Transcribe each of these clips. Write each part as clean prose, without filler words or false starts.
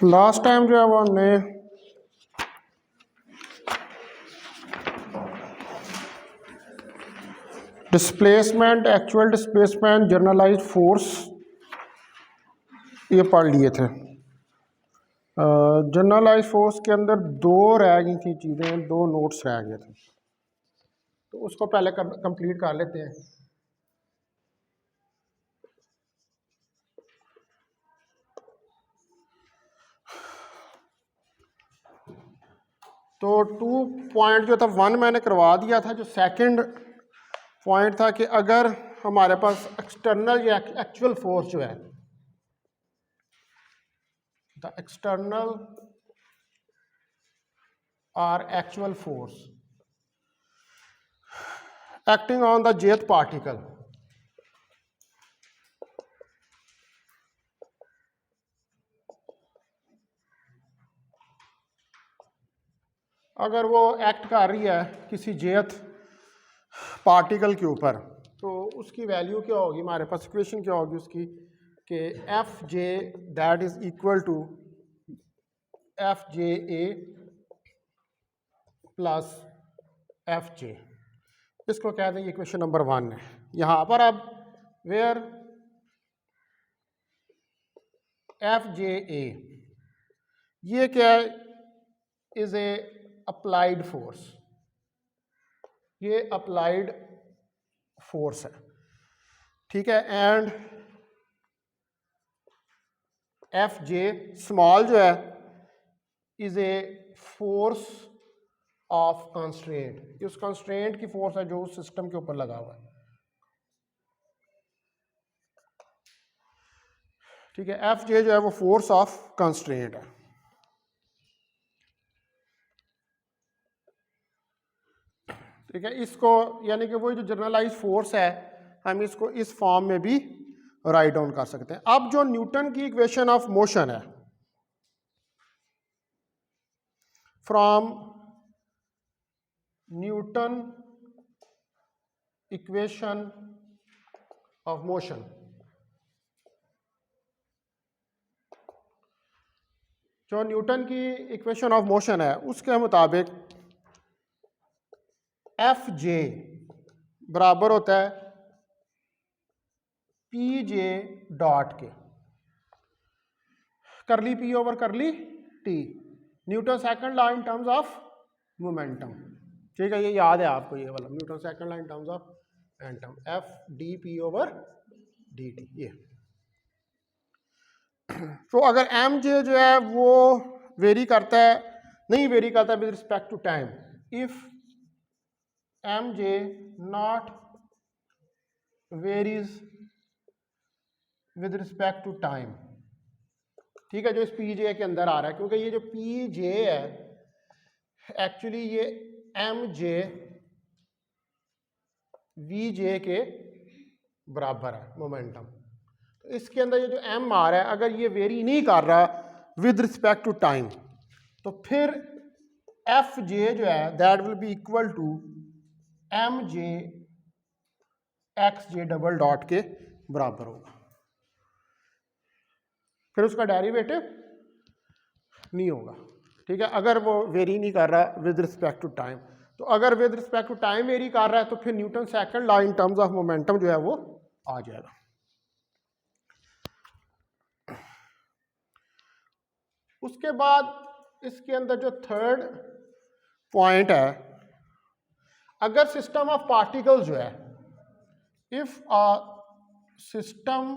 Last time जो है वो हमने displacement, actual displacement, generalized force ये पढ़ लिए थे। जनरलाइज्ड फोर्स के अंदर दो रह गई थी चीज़ें, दो नोट्स रह गए थे, तो उसको पहले कंप्लीट कर लेते हैं। तो 2 पॉइंट जो था 1 मैंने करवा दिया था। जो सेकंड पॉइंट था कि अगर हमारे पास एक्सटर्नल या एक्चुअल फोर्स जो है, द एक्सटर्नल और actual force acting on the jth particle, अगर वो एक्ट कर रही है किसी jth पार्टिकल के ऊपर, तो उसकी वैल्यू क्या होगी, हमारे पास इक्वेशन क्या होगी उसकी, कि F J that is equal to F J A plus F J. इसको कह देंगे इक्वेशन नंबर 1 है। यहाँ पर अब वेयर एफ जे ए ये क्या है, इज ए अप्लाइड फोर्स, ये अप्लाइड फोर्स है, ठीक है। एंड एफ जे स्मॉल जो है is a force of constraint, उस कंस्ट्रेंट की फोर्स है जो उस सिस्टम के ऊपर लगा हुआ है, ठीक है। एफ जे जो है वो फोर्स ऑफ कंस्ट्रेंट है। ठीक है, इसको यानी कि वो जो जनरलाइज फोर्स है हम इसको इस फॉर्म में भी राइट डाउन कर सकते हैं। अब जो न्यूटन की इक्वेशन ऑफ मोशन है, from Newton equation of motion, जो न्यूटन की इक्वेशन ऑफ मोशन है उसके मुताबिक एफ जे बराबर होता है पी जे डॉट के, करली P over curly T, Newton second law in terms of momentum, ठीक है। ये याद है आपको, ये वाला Newton second law in terms of momentum, F D P over D T. ये तो अगर एम जे जो है वो वेरी करता है, नहीं वेरी करता with respect to time, if M J not varies with respect to time, ठीक है, जो इस पी जे के अंदर आ रहा है, क्योंकि ये जो पी जे है एक्चुअली ये एम जे वी जे के बराबर है मोमेंटम। तो इसके अंदर ये जो एम आ रहा है अगर ये वेरी नहीं कर रहा विद रिस्पेक्ट टू टाइम, तो फिर एफ जे जो है that will be equal to M J X J double dot के बराबर होगा। फिर उसका डेरिवेटिव नहीं होगा, ठीक है, अगर वो वेरी नहीं कर रहा विद रिस्पेक्ट टू टाइम। तो अगर with respect to time vary कर रहा है तो फिर Newton second law in terms of momentum जो है वो आ जाएगा। उसके बाद इसके अंदर जो थर्ड पॉइंट है, अगर सिस्टम ऑफ पार्टिकल्स जो है, if a system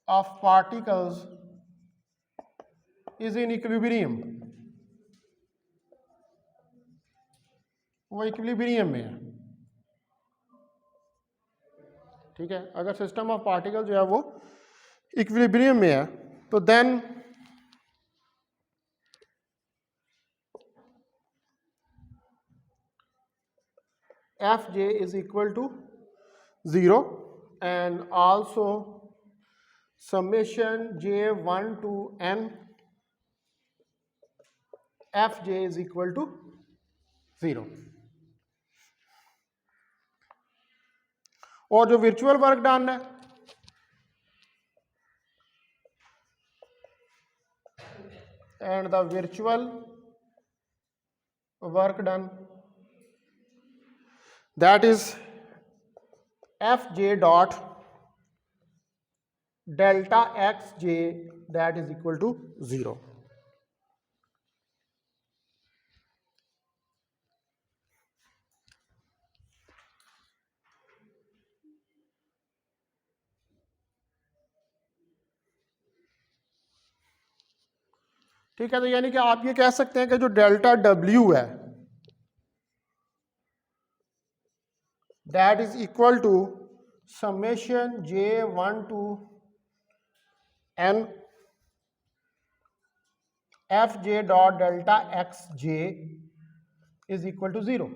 of particles is in equilibrium, वो इक्विलिब्रियम में है, ठीक है। अगर सिस्टम ऑफ पार्टिकल जो है वो इक्विलिब्रियम में है तो then F J is equal to 0 and also summation j1 to n F J is equal to 0। और जो वर्चुअल वर्क डन है and the virtual work done that is fj dot delta xj that is equal to 0। ठीक है, तो यानी कि आप ये कह सकते हैं कि जो डेल्टा W है that is equal to summation J1 to N Fj dot delta xj is equal to 0,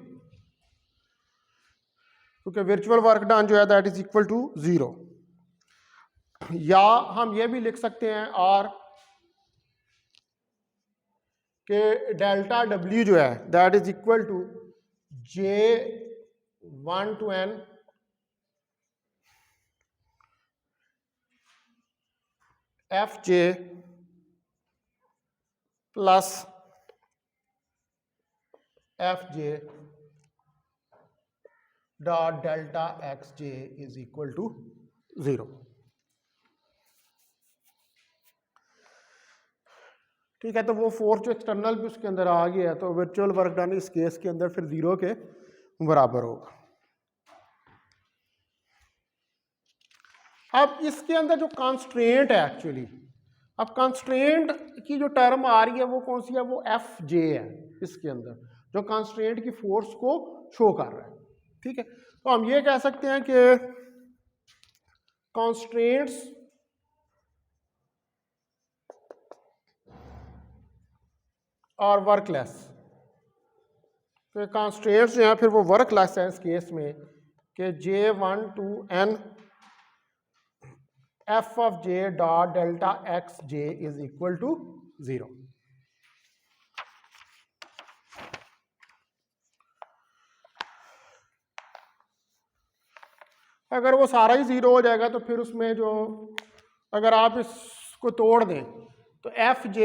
क्योंकि वर्चुअल वर्क डन जो है दैट इज इक्वल टू 0। या हम ये भी लिख सकते हैं और कि डेल्टा W जो है that is equal to J1 to N Fj plus Fj dot delta xj is equal to 0। ठीक है, तो वो फोर्स जो एक्सटर्नल भी उसके अंदर आ गया है, तो वर्चुअल वर्क डन इस केस के अंदर फिर 0 के बराबर होगा। अब इसके अंदर जो कंस्ट्रेंट है एक्चुअली, अब कंस्ट्रेंट की जो टर्म आ रही है वो कौन सी है, वो Fj है इसके अंदर, जो कंस्ट्रेंट की फोर्स को शो कर रहा है। ठीक है, तो हम ये कह सकते हैं कि कंस्ट्रेंट्स और वर्कलेस, तो कंस्ट्रेंट्स जो है फिर वो वर्कलेस है इस केस में कि J1 to N F of j dot delta xj is equal to 0। अगर वो सारा ही 0 हो जाएगा तो फिर उसमें जो, अगर आप इसको तोड़ दें तो Fj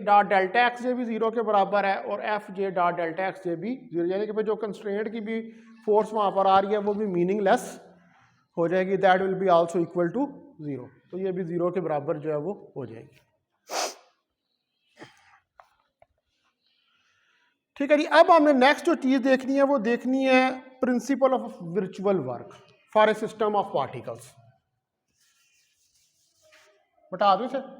डॉट डेल्टा xj भी 0 के बराबर है और Fj डॉट डेल्टा xj भी 0, यानी कि जो कंस्ट्रेंट की भी फोर्स वहाँ पर आ रही है वो भी मीनिंगलेस हो जाएगी, that will be also equal to 0। तो ये भी 0 के बराबर जो है वो हो जाएगी। ठीक है जी, अब हमने नेक्स्ट जो चीज देखनी है वो देखनी है principal of virtual work for a system of particles. बता दो sir.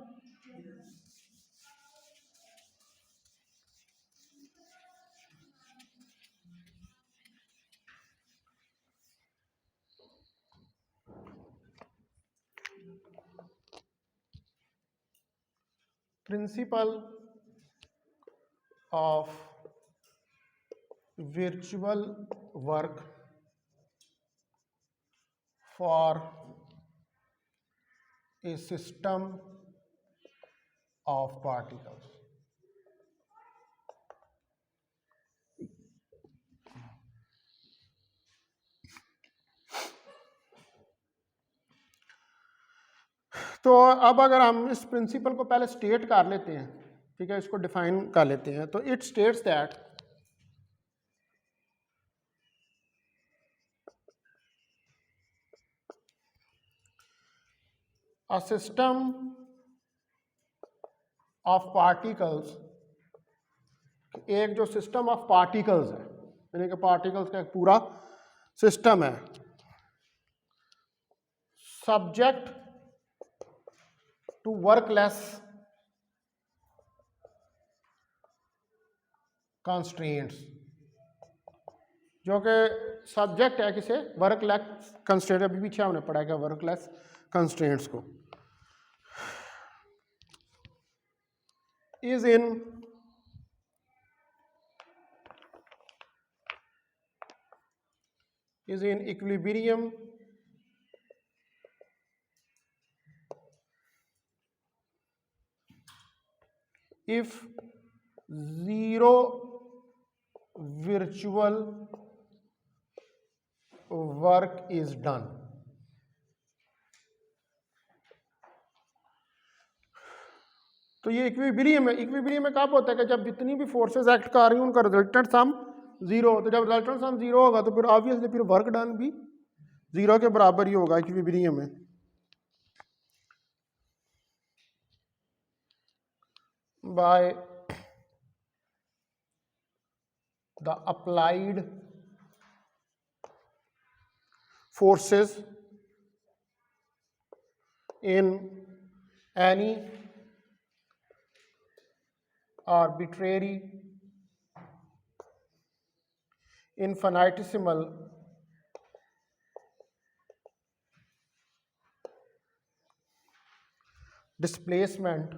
Principle of virtual work for a system of particles। तो अब अगर हम इस प्रिंसिपल को पहले स्टेट कर लेते हैं, ठीक है, इसको डिफाइन कर लेते हैं, तो it states that a system of particles, एक जो सिस्टम ऑफ पार्टिकल्स है, यानी कि पार्टिकल्स का एक पूरा सिस्टम है, सब्जेक्ट टू वर्कलेस कंस्ट्रेंट्स, जो कि सब्जेक्ट है किसे, वर्कलेस कंस्ट्रेंट, अभी पीछे हमने पढ़ा है वर्कलेस कंस्ट्रेंट्स को, is in equilibrium if zero virtual work is done। तो ये इक्विलिब्रियम है। इक्विलिब्रियम में कब होता है कि जब जितनी भी फोर्सेस एक्ट कर रही हैं उनका रिजल्टेंट सम जीरो। तो जब रिजल्टेंट सम जीरो होगा तो फिर ऑब्वियसली फिर वर्क डन भी जीरो के बराबर ही होगा इक्विलिब्रियम में। By the applied forces in any arbitrary infinitesimal displacement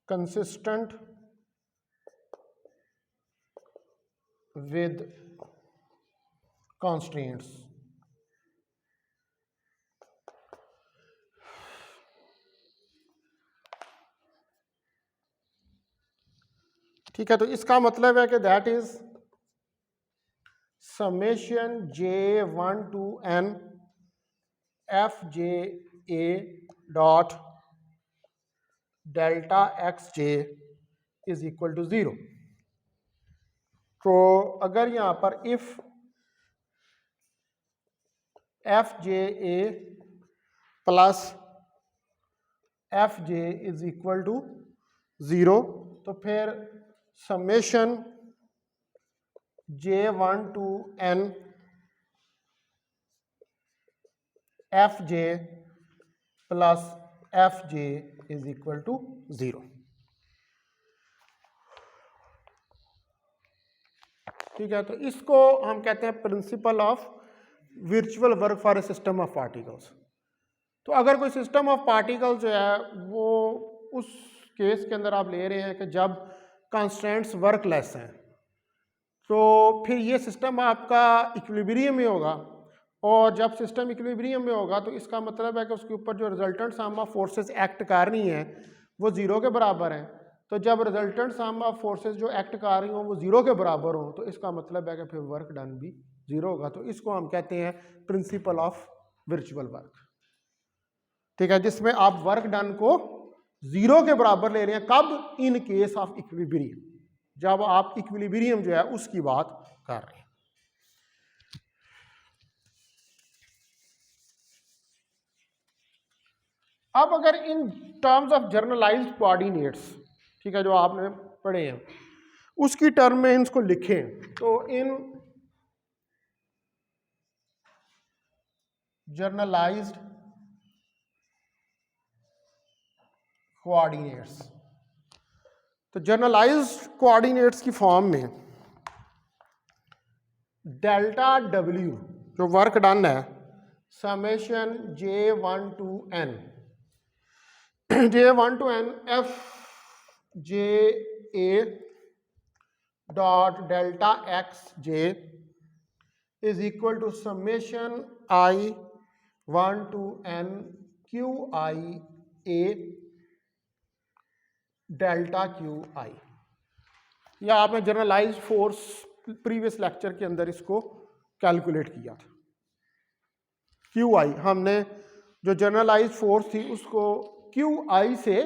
consistent with constraints। ठीक है, तो इसका मतलब है कि that is summation J1 to n FJA dot delta XJ is equal to 0। तो अगर यहां पर if FJA plus FJ is equal to 0 तो फिर summation J1 to n FJ plus FJ is equal to 0। ठीक है, तो इसको हम कहते हैं principle of virtual work for a system of particles. तो अगर कोई सिस्टम ऑफ पार्टिकल्स जो है वो उस केस के अंदर आप ले रहे हैं कि जब कंस्ट्रेंट्स वर्क लेस हैं, तो फिर ये सिस्टम आपका इक्विलिब्रियम में होगा। और जब सिस्टम इक्विलिब्रियम में होगा तो इसका मतलब है कि उसके ऊपर जो resultant sum of forces act कर रही हैं वो जीरो के बराबर हैं। तो जब रिजल्टेंट सम ऑफ फोर्सेस जो एक्ट कर रही हों वो जीरो के बराबर हों तो इसका मतलब है कि फिर वर्क डन भी जीरो होगा। तो इसको हम कहते हैं प्रिंसिपल ऑफ वर्चुअल वर्क। ठीक है, जिसमें आप वर्क डन को जीरो के बराबर ले रहे हैं। कब? इन केस ऑफ इक्विलिब्रियम, जब आप इक्विलिब्रियम जो है उसकी बात कर रहे हैं। अब अगर इन टर्म्स ऑफ जर्नलाइज्ड कोऑर्डिनेट्स, ठीक है, जो आपने पढ़े हैं उसकी टर्म में इसको लिखें तो इन जर्नलाइज्ड कोऑर्डिनेट्स, तो जर्नलाइज्ड कोऑर्डिनेट्स की फॉर्म में डेल्टा W जो वर्क डन है summation J1 to n J1 to n FJA dot delta XJ is equal to summation I1 to n QIA delta QI। या आपने generalise force previous lecture के अंदर इसको calculate किया था। QI हमने जो जनरलाइज फोर्स थी उसको QI से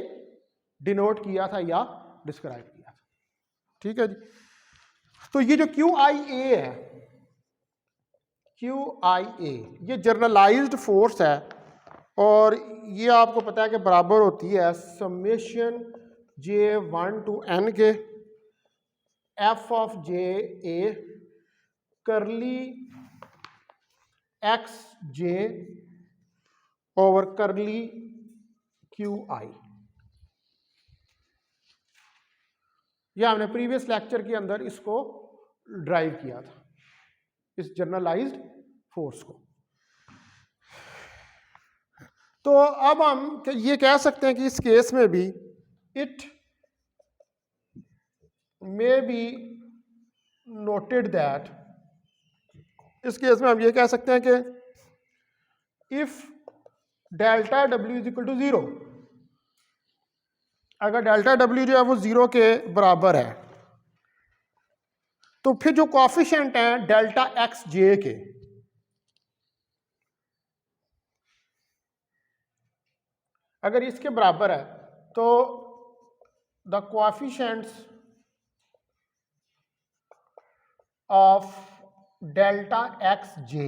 डिनोट किया था या डिस्क्राइब किया था। ठीक है जी, तो ये जो QIA है, QIA ये जनरलाइज्ड फोर्स है और ये आपको पता है कि बराबर होती है समेशन J1 to n के F of JA करली XJ ओवर करली QI। यह हमने प्रीवियस लेक्चर के अंदर इसको ड्राइव किया था, इस जनरलाइज्ड फोर्स को। तो अब हम ये कह सकते हैं कि इस केस में भी it may be noted that, इस केस में हम ये कह सकते हैं कि if delta W is equal to 0, अगर डेल्टा W जो है वो 0 के बराबर है तो फिर जो कोएफिशिएंट हैं डेल्टा एक्स जे के, अगर इसके बराबर है तो the coefficients of delta X J,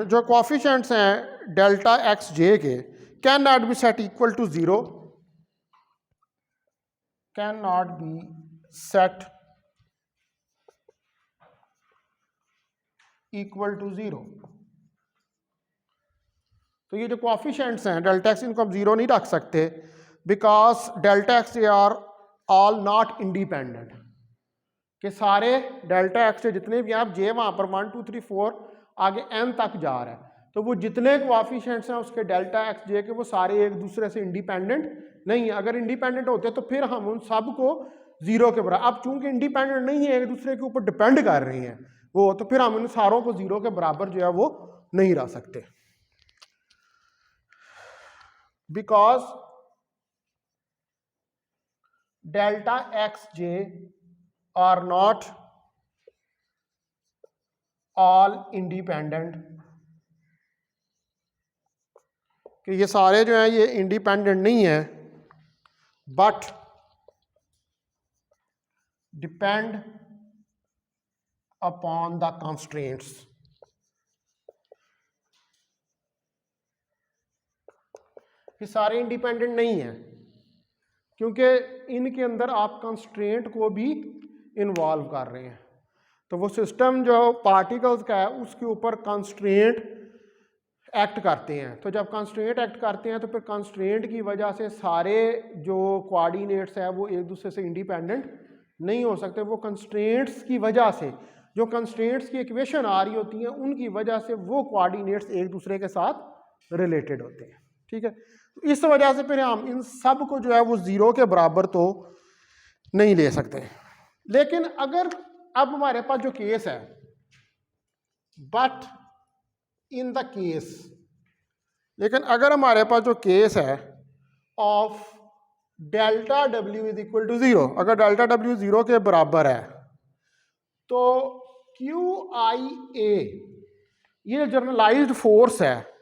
जो कोएफिशिएंट्स हैं डेल्टा एक्स जे के, can not be set equal to zero, can not be set equal to zero. तो ये जो कोएफिशिएंट्स हैं डेल्टा एक्स, इनको हम जीरो नहीं रख सकते because delta X J are all not independent, कि सारे डेल्टा एक्स से जितने भी आप जे वहाँ पर 1 2 3 4 आगे n तक जा रहा है, तो वो जितने कोएफिशिएंट्स हैं उसके डेल्टा एक्स जे के वो सारे एक दूसरे से इंडिपेंडेंट नहीं है। अगर इंडिपेंडेंट होते तो फिर हम उन सब को जीरो के बराबर, अब चूंकि इंडिपेंडेंट नहीं है, एक दूसरे के ऊपर डिपेंड कर रही हैं वो, तो फिर हम उन सारों को जीरो के बराबर जो है वो नहीं रख सकते, because delta X J are not all independent, कि ये सारे जो हैं ये इंडिपेंडेंट नहीं है, but depend upon the constraints. ये सारे इंडिपेंडेंट नहीं है क्योंकि इनके अंदर आप कंस्ट्रेंट को भी इन्वॉल्व कर रहे हैं। तो वो सिस्टम जो पार्टिकल्स का है उसके ऊपर कंस्ट्रेंट एक्ट करते हैं, तो जब कंस्ट्रेंट एक्ट करते हैं तो फिर कंस्ट्रेंट की वजह से सारे जो कोऑर्डिनेट्स है वो एक दूसरे से इंडिपेंडेंट नहीं हो सकते। वो कंस्ट्रेंट्स की वजह से, जो कंस्ट्रेंट्स की इक्वेशन आ रही होती हैं उनकी वजह से वो कोऑर्डिनेट्स एक दूसरे के साथ रिलेटेड होते हैं। ठीक है, तो इस वजह से फिर हम इन सब को जो है वो जीरो के बराबर तो नहीं ले सकते। लेकिन अगर अब हमारे पास जो केस है, बट इन द केस, लेकिन अगर हमारे पास जो केस है of delta W is equal to zero, अगर डेल्टा डब्ल्यू जीरो के बराबर है तो क्यू आई ए, ये जनरलाइज्ड फोर्स है,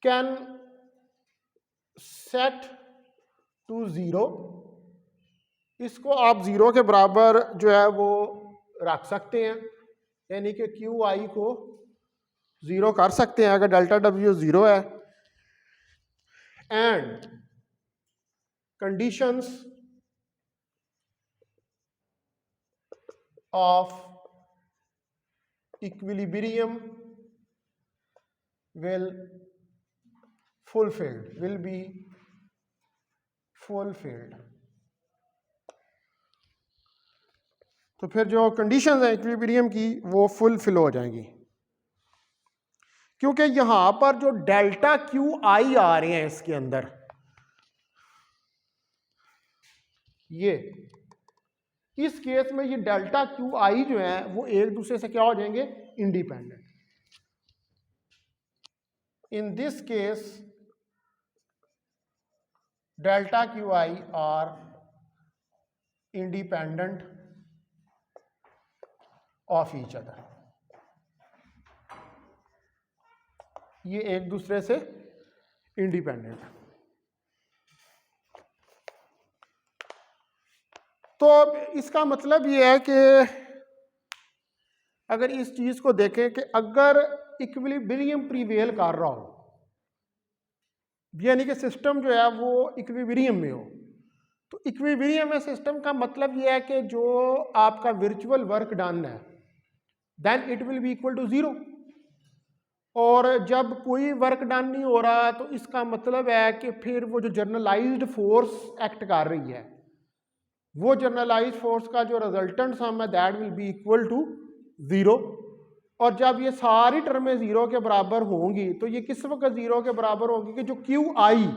कैन सेट टू जीरो। इसको आप जीरो के बराबर जो है वो रख सकते हैं, यानी कि क्यू आई को जीरो कर सकते हैं अगर डेल्टा डब्ल्यू जीरो है। And conditions of equilibrium will be fulfilled। तो फिर जो कंडीशंस हैं इक्विलिब्रियम की वो फुलफिल हो जाएंगी, क्योंकि यहां पर जो डेल्टा क्यू आई आ रहे हैं इसके अंदर, ये इस केस में ये डेल्टा क्यू आई जो है वो एक दूसरे से क्या हो जाएंगे, independent. In this case, delta qi are independent of each other। ये एक दूसरे से इंडिपेंडेंट। तो अब इसका मतलब ये है कि अगर इस चीज को देखें कि अगर इक्विलिब्रियम प्रीवेल कर रहा हो, यानी कि सिस्टम जो है वो इक्विलिब्रियम में हो, तो इक्विलिब्रियम में सिस्टम का मतलब ये है कि जो आपका वर्चुअल वर्क डन है then it will be equal to zero, और जब कोई वर्क डन नहीं हो रहा तो इसका मतलब है कि फिर वो जो जनरलाइज्ड फोर्स एक्ट कर रही है, वो जनरलाइज्ड फोर्स का जो रिजल्टेंट सम है that will be equal to zero. और जब ये सारी टर्में जीरो के बराबर होंगी तो ये किस वक्त जीरो के बराबर होंगी कि जो क्यू आई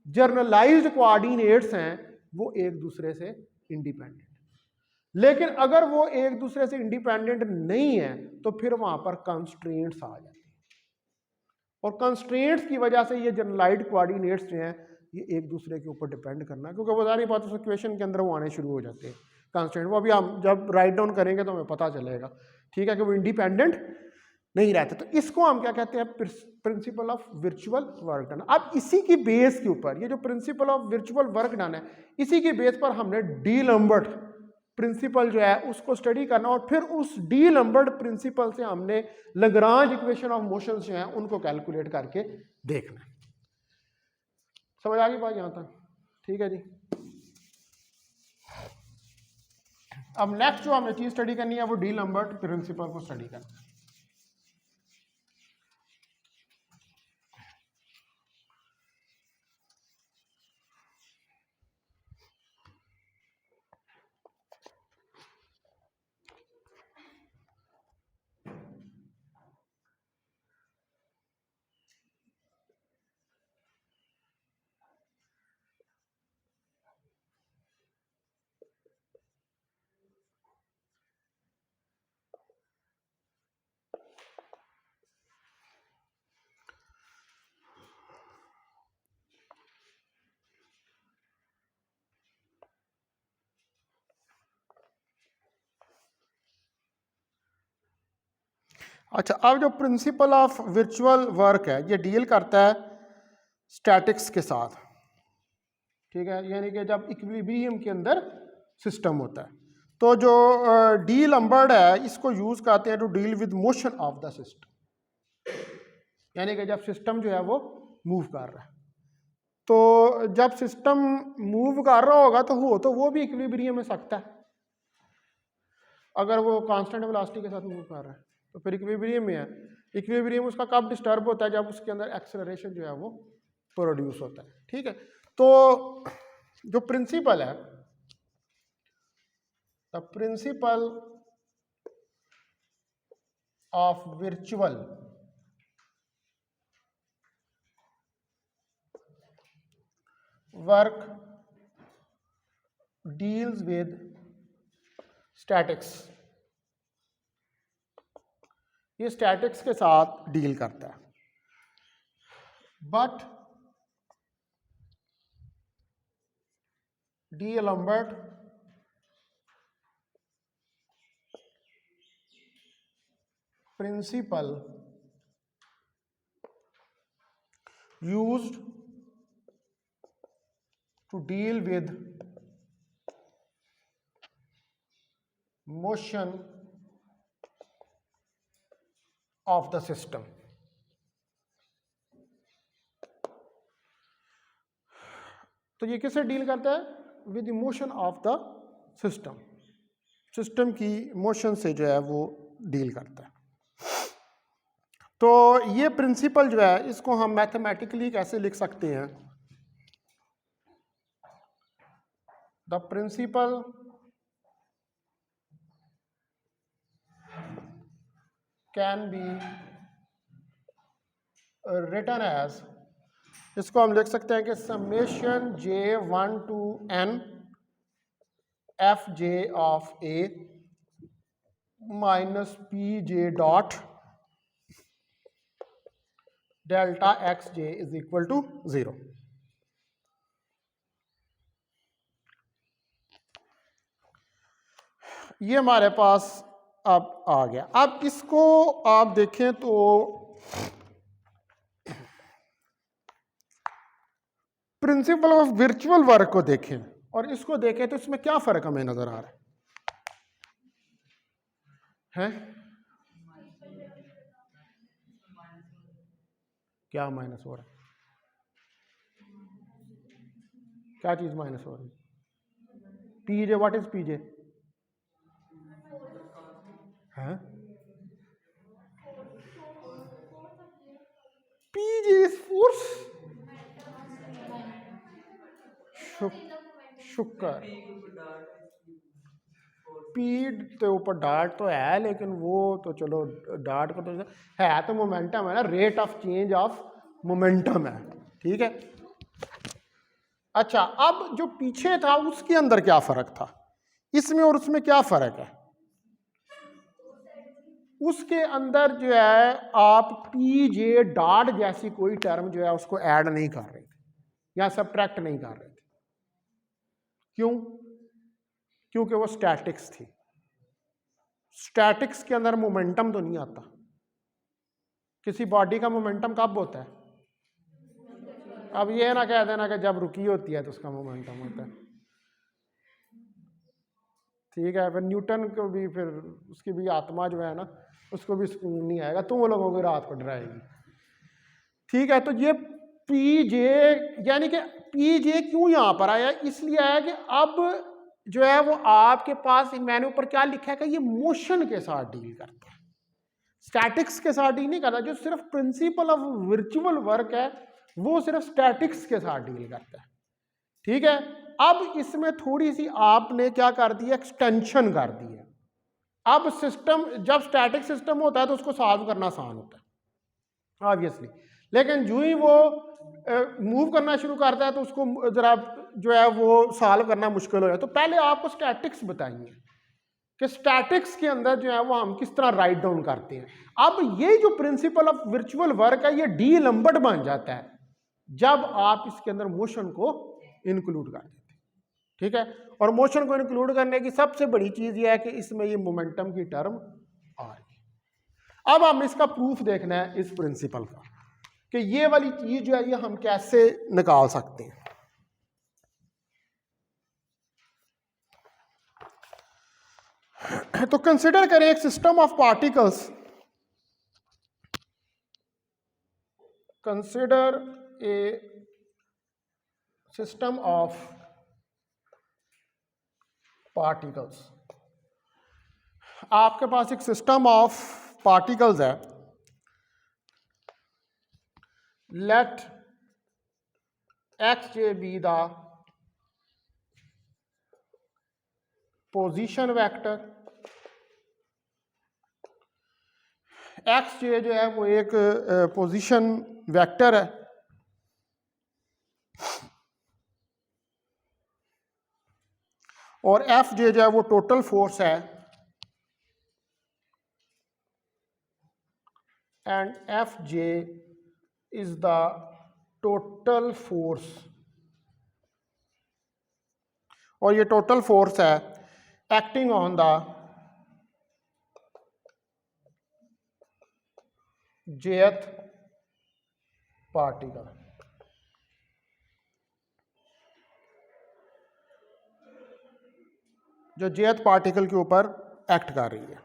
जर्नलाइज्ड कोऑर्डिनेट्स हैं वो एक दूसरे से इंडिपेंडेंट। लेकिन अगर वो एक दूसरे से इंडिपेंडेंट नहीं है तो फिर वहां पर कंस्ट्रेंट्स आ जाती हैं, और कंस्ट्रेंट्स की वजह से ये जनरलाइज्ड कोऑर्डिनेट्स जो हैं ये एक दूसरे के ऊपर डिपेंड करना, क्योंकि बता नहीं पाते उस इक्वेशन के अंदर वो आने शुरू हो जाते हैं कंस्ट्रेंट। वो अभी हम जब राइट डाउन करेंगे तो हमें पता चलेगा, ठीक है, कि वो इंडिपेंडेंट नहीं रहते। तो इसको हम क्या कहते हैं, principle of virtual work done. अब इसी की बेस के ऊपर, ये जो principal of virtual work done है, इसी की बेस पर हमने डी लैम्बर्ट प्रिंसिपल जो है उसको स्टडी करना, और फिर उस डी लैम्बर्ट प्रिंसिपल से हमने लैग्रांज इक्वेशन ऑफ मोशंस जो है उनको कैलकुलेट करके देखना है। समझ आ गई बात यहां तक? ठीक है जी। अब नेक्स्ट जो हमें चीज स्टडी करनी है वो डी लैम्बर्ट प्रिंसिपल को स्टडी करना है। अच्छा, अब जो प्रिंसिपल ऑफ वर्चुअल वर्क है ये डील करता है स्टैटिक्स के साथ, ठीक है, यानी कि जब इक्विलिब्रियम के अंदर सिस्टम होता है। तो जो डी लैम्बर्ट है इसको यूज करते हैं to deal with motion of the system, यानी कि जब सिस्टम जो है वो मूव कर रहा है। तो जब सिस्टम मूव कर रहा होगा तो वो भी इक्विलिब्रियम में सकता है, अगर वो कांस्टेंट वेलोसिटी के साथ मूव कर रहा है तो फिर इक्विलिब्रियम में है। इक्विलिब्रियम उसका कब डिस्टर्ब होता है, जब उसके अंदर एक्सेलरेशन जो है वो प्रोड्यूस होता है, ठीक है। तो जो प्रिंसिपल है, the principle of virtual work deals with statics, ये स्टैटिक्स के साथ डील करता है। But d'Alembert principle used to deal with motion of the system। तो ये किससे डील करता है, with the motion of the system, system की मोशन से जो है वो डील करता है। तो ये प्रिंसिपल जो है इसको हम मैथमेटिकली कैसे लिख सकते हैं, the principle can be written as, इसको हम लिख सकते हैं कि summation j1 to n fj of a minus pj dot delta xj is equal to 0। ये हमारे पास अब आ गया। अब इसको आप देखें तो प्रिंसिपल ऑफ वर्चुअल वर्क को देखें और इसको देखें तो इसमें क्या फर्क हमें नजर आ रहा है? क्या माइनस हो रहा है? क्या चीज माइनस हो रही है? पीजे, व्हाट इज पीजे? हाँ, पीजे इज फोर्स। शुक्र, स्पीड के ऊपर डार्ट तो है, लेकिन वो तो चलो डार्ट को तो है तो मोमेंटम है ना, rate of change of momentum है, ठीक है। अच्छा, अब जो पीछे था उसके अंदर क्या फर्क था, इसमें और उसमें क्या फर्क है? उसके अंदर जो है आप पी जे डॉट जैसी कोई टर्म जो है उसको ऐड नहीं कर रहे थे या सबट्रैक्ट नहीं कर रहे थे। क्यों? क्योंकि वो स्टैटिक्स थी। स्टैटिक्स के अंदर मोमेंटम तो नहीं आता। किसी बॉडी का मोमेंटम कब होता है? अब ये ना कह देना कि जब रुकी होती है तो उसका मोमेंटम होता है। ठीक है, फिर न्यूटन को भी, फिर उसकी भी आत्मा जो है ना, उसको भी सुकून नहीं आएगा, तुम लोगों को रात को डराएगी। ठीक है, तो ये पी जे, यानी कि पी जे क्यों यहाँ पर आया? इसलिए आया कि अब जो है वो आपके पास, मैंने ऊपर क्या लिखा है कि ये मोशन के साथ डील करता है, स्टैटिक्स के साथ डील नहीं करता। जो सिर्फ प्रिंसिपल ऑफ वर्चुअल वर्क है वो सिर्फ स्टैटिक्स के साथ डील करता है। ठीक है, अब इसमें थोड़ी सी आपने क्या कर दिया, एक्सटेंशन कर दी है। अब सिस्टम, जब स्टैटिक सिस्टम होता है तो उसको सॉल्व करना आसान होता है ऑब्वियसली, लेकिन जो ही वो मूव करना शुरू करता है तो उसको जरा जो है वो सॉल्व करना मुश्किल हो जाए। तो पहले आपको स्टैटिक्स बताएंगे कि स्टैटिक्स के अंदर जो है वो हम किस तरह राइट डाउन करते हैं। अब ये जो प्रिंसिपल ऑफ वर्चुअल वर्क है ये डी लंबर्ट बन जाता है जब आप इसके अंदर मोशन को इंक्लूड कर देते हैं। ठीक है, और मोशन को इंक्लूड करने की सबसे बड़ी चीज ये है कि इसमें ये मोमेंटम की टर्म आ रही है। अब हम इसका प्रूफ देखना है इस प्रिंसिपल का कि ये वाली चीज जो है ये हम कैसे निकाल सकते हैं। तो कंसिडर करें एक system of particles, consider a system of particles. आपके पास एक सिस्टम ऑफ पार्टिकल्स है। Let X J be the position vector. X J जो है वो एक पोजीशन वेक्टर है और एफ जे जो है वो टोटल फोर्स है and F J is the total force, और ये टोटल फोर्स है acting on the jth particle. जो jth पार्टिकल के ऊपर एक्ट कर रही है।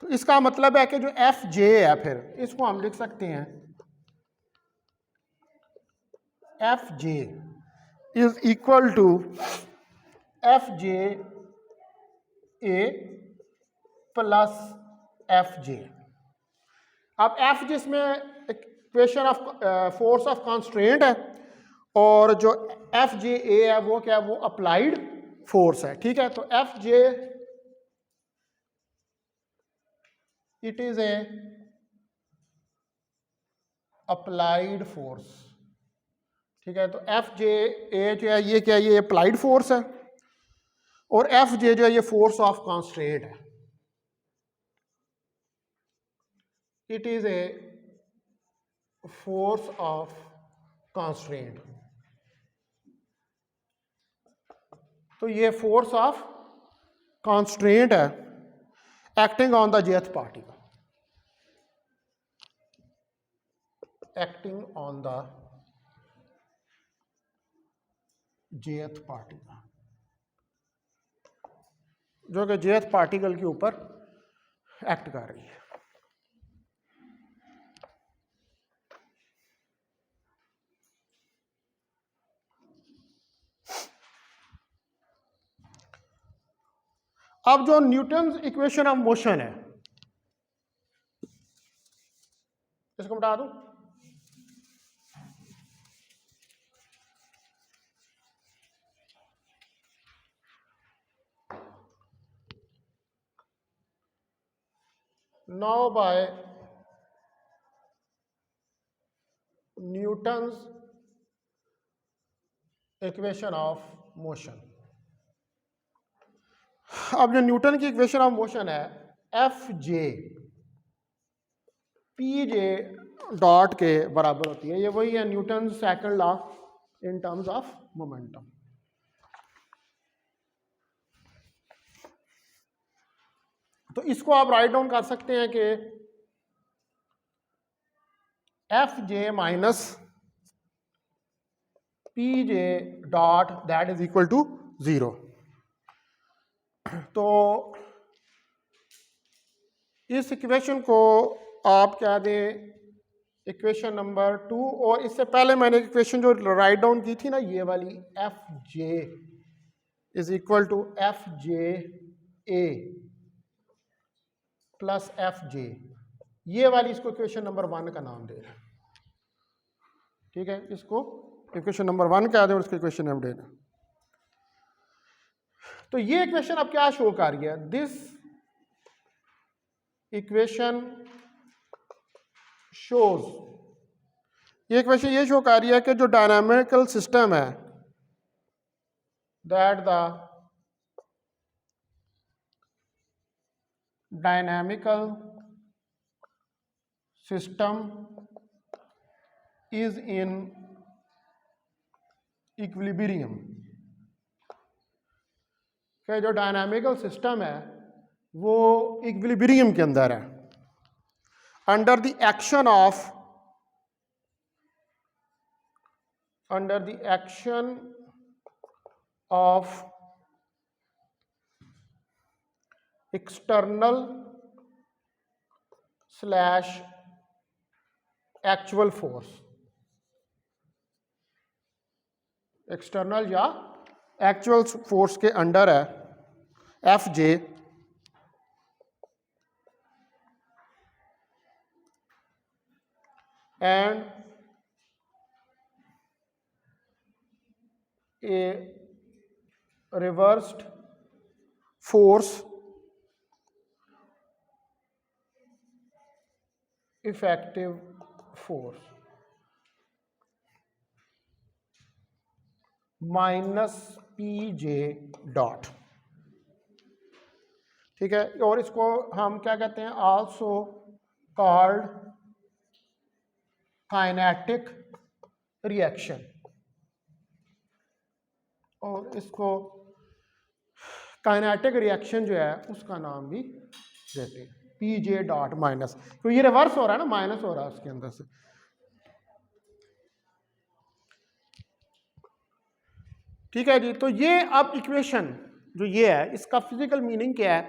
तो इसका मतलब है कि जो एफ जे है, फिर इसको हम लिख सकते हैं F J is equal to F J A plus F J. अब एफ जिसमें equation of force of constraint है और जो एफ जे ए है वो क्या है, वो अप्लाइड फोर्स है। ठीक है, तो F J it is a applied force. ठीक है, तो एफ जे ए जो है ये क्या है, ये अप्लाइड फोर्स है और एफ जे जो है ये फोर्स ऑफ कॉन्स्ट्रेंट है। It is a force of constraint. तो ये फोर्स ऑफ कॉन्स्ट्रेंट है acting on the jth particle, acting on the jth particle, जो कि jth पार्टिकल के ऊपर एक्ट कर रही है। अब जो न्यूटन इक्वेशन ऑफ मोशन है इसको बता दूं। Now by Newton's equation of motion. अब जो न्यूटन की इक्वेशन ऑफ मोशन है, F J P J dot के बराबर होती है। ये वही है Newton second law in terms of momentum. तो इसको आप राइट डाउन कर सकते हैं कि F J minus P J dot that is equal to 0। तो इस इक्वेशन को आप क्या दें, इक्वेशन नंबर 2। और इससे पहले मैंने इक्वेशन जो राइट डाउन की थी ना, ये वाली F J is equal to F J A plus F J, ये वाली इसको इक्वेशन नंबर 1 का नाम दे रहे हैं। ठीक है, इसको इक्वेशन नंबर 1 कह दें और इसको इक्वेशन नंबर देना। तो ये इक्वेशन अब क्या शो कर रही है, दिस इक्वेशन शोज, ये इक्वेशन ये शो कर रही है कि जो डायनामिकल सिस्टम है that the dynamical system is in equilibrium, कि जो डायनामिकल सिस्टम है वो इक्विलिब्रियम के अंदर है, under the action of external slash actual force, external या एक्चुअल फोर्स के अंडर है F J and A reversed force effective force minus P J dot. ठीक है, और इसको हम क्या कहते हैं, आल्सो कॉल्ड काइनेटिक रिएक्शन, और इसको काइनेटिक रिएक्शन जो है उसका नाम भी देते हैं पी जे डॉट माइनस, तो ये रिवर्स हो रहा है ना, माइनस हो रहा है उसके अंदर से। ठीक है जी, तो ये अब इक्वेशन जो ये है इसका फिजिकल मीनिंग क्या है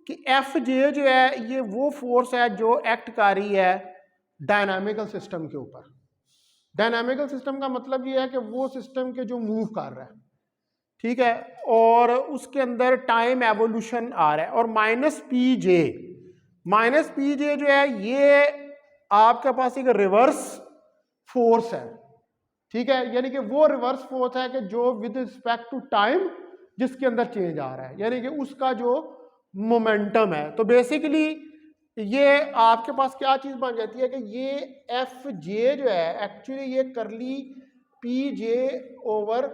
कि एफ जे जो है ये वो फोर्स है जो एक्ट कर रही है डायनामिकल सिस्टम के ऊपर। डायनामिकल सिस्टम का मतलब ये है कि वो सिस्टम के जो मूव कर रहा है, ठीक है, और उसके अंदर टाइम एवोल्यूशन आ रहा है। और माइनस पी जे जो है ये आपके पास एक रिवर्स फोर्स है। ठीक है, यानी कि वो रिवर्स फोर्स है कि जो विद रिस्पेक्ट टू टाइम जिसके अंदर चेंज आ रहा है, यानी कि उसका जो मोमेंटम है। तो बेसिकली ये आपके पास क्या चीज बन जाती है कि ये एफ जे जो है एक्चुअली ये curly P J over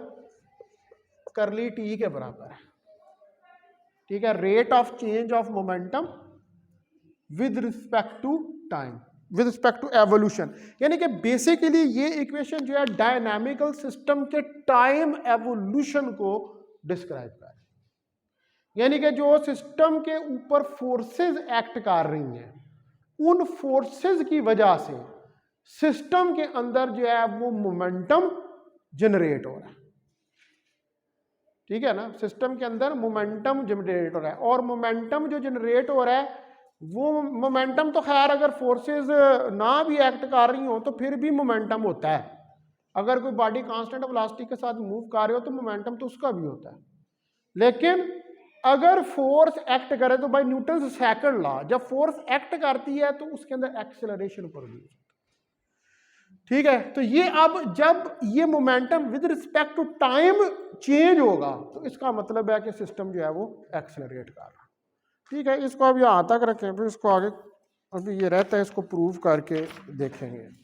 curly T के बराबर है। ठीक है, rate of change of momentum with respect to time, with respect to evolution. यानी कि बेसिकली ये इक्वेशन जो है डायनामिकल सिस्टम के टाइम एवोल्यूशन को डिस्क्राइब कर रही है। यानी कि जो सिस्टम के ऊपर फोर्सेस एक्ट कर रही हैं, उन फोर्सेस की वजह से सिस्टम के अंदर जो है वो मोमेंटम जनरेट हो रहा है। ठीक है ना, सिस्टम के अंदर मोमेंटम जनरेट हो रहा है, और मोमेंटम जो जनरेट हो रहा है वो मोमेंटम तो खैर अगर फोर्सेस ना भी एक्ट कर रही हो तो फिर भी मोमेंटम होता है। अगर कोई बॉडी कांस्टेंट वेलोसिटी के साथ मूव कर रहे हो तो मोमेंटम तो उसका भी होता है। लेकिन अगर फोर्स एक्ट करे तो बाय न्यूटन सेकंड लॉ जब फोर्स एक्ट करती है तो उसके अंदर एक्सेलरेशन प्रोड्यूस होता है। ठीक है, तो ये अब जब ये momentum with respect to time change होगा तो इसका मतलब है कि सिस्टम जो है वो एक्सेलरेट कर रहा है। ठीक है, इसको अब यहाँ तक रखें, फिर इसको आगे अभी ये रहता है इसको प्रूव करके देखेंगे।